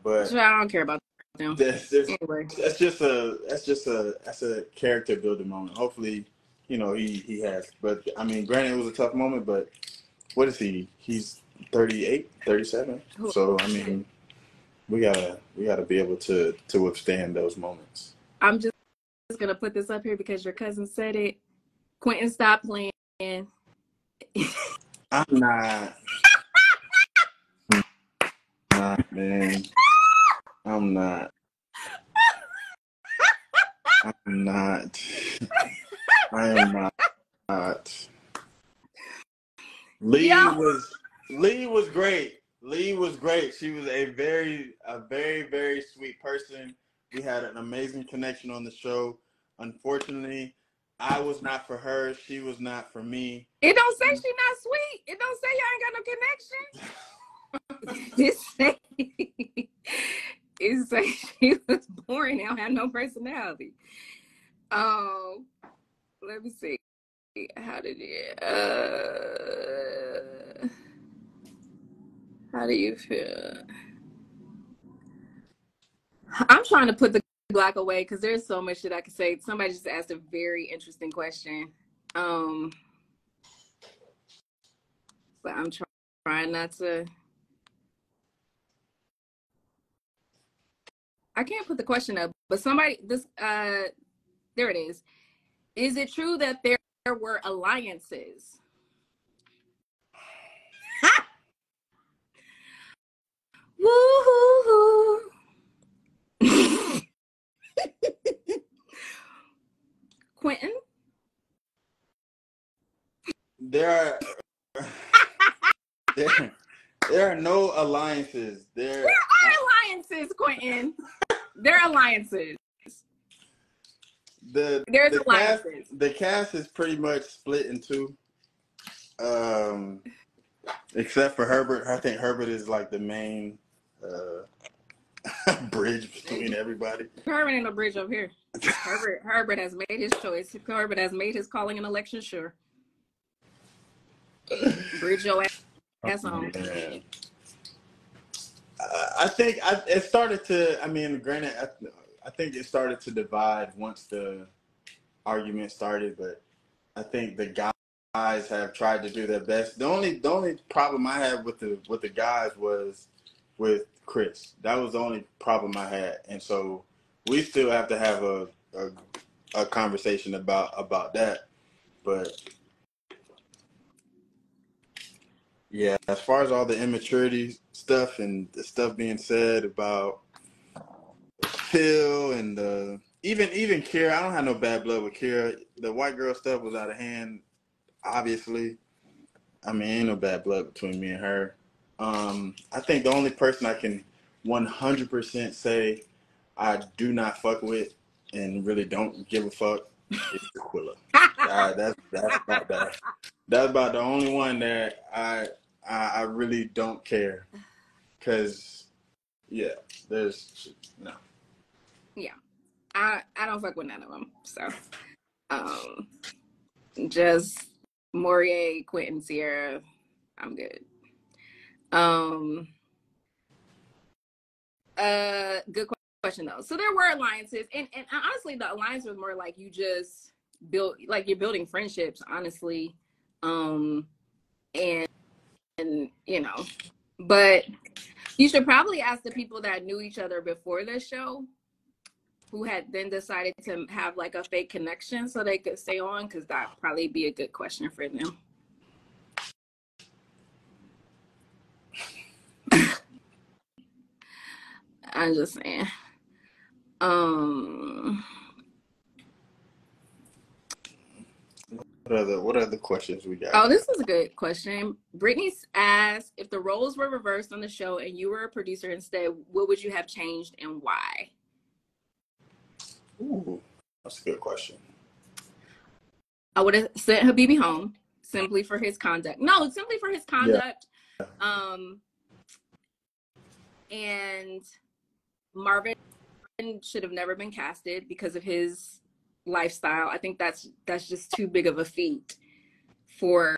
but So I don't care about them. Anyway, that's a character building moment. Hopefully, he has. But I mean, granted, it was a tough moment. But what is he? He's 38, 37. So I mean, we gotta be able to withstand those moments. I'm just gonna put this up here because your cousin said it. Quinton, stop playing. I'm not. Man. I'm not. I'm not. I am not. Lee was great. Lee was great. She was a very, very sweet person. We had an amazing connection on the show. Unfortunately, I was not for her. She was not for me. It don't say she not sweet. It don't say y'all ain't got no connection. It say she was boring. I don't have no personality. Let me see. How do you feel? I'm trying to put the Glock away because there's so much that I could say. Somebody just asked a very interesting question. But I'm trying not to. I can't put the question up, but there it is. Is it true that there were alliances? Woo-hoo-hoo. Quinton? There are no alliances. There are alliances, Quinton. There are alliances. There's alliances. The cast is pretty much split in two. Except for Herbert. I think Herbert is like the main bridge between everybody. Herbert ain't no bridge over here. Herbert has made his choice. Herbert has made his calling and election sure. Bridge your ass on. Yeah. I think it started to. I mean, granted, I think it started to divide once the argument started, but I think the guys have tried to do their best. The only problem I had with the guys was with Chris. That was the only problem I had, and so we still have to have a conversation about that. But yeah, as far as all the immaturity stuff and the stuff being said about Phil and even Kira, I don't have no bad blood with Kira. The white girl stuff was out of hand, obviously. I mean, ain't no bad blood between me and her. I think the only person I can 100% say I do not fuck with and really don't give a fuck is Aquila. That's about that. That's about the only one that I really don't care. Cause yeah, there's no. Yeah, I don't fuck with none of them. So, just Morier, Quinton, Sierra, I'm good. Good question though. So there were alliances, and honestly, the alliance was more like you just build, like you're building friendships, honestly, and but you should probably ask the people that knew each other before the show, who had then decided to have like a fake connection so they could stay on, because that'd probably be a good question for them. I'm just saying. What other questions we got? Oh, this is a good question. Brittany's asked, if the roles were reversed on the show and you were a producer instead, what would you have changed and why? Ooh, that's a good question. I would have sent Habibi home simply for his conduct. No, simply for his conduct. Yeah. And Marvin should have never been casted because of his lifestyle. I think that's just too big of a feat for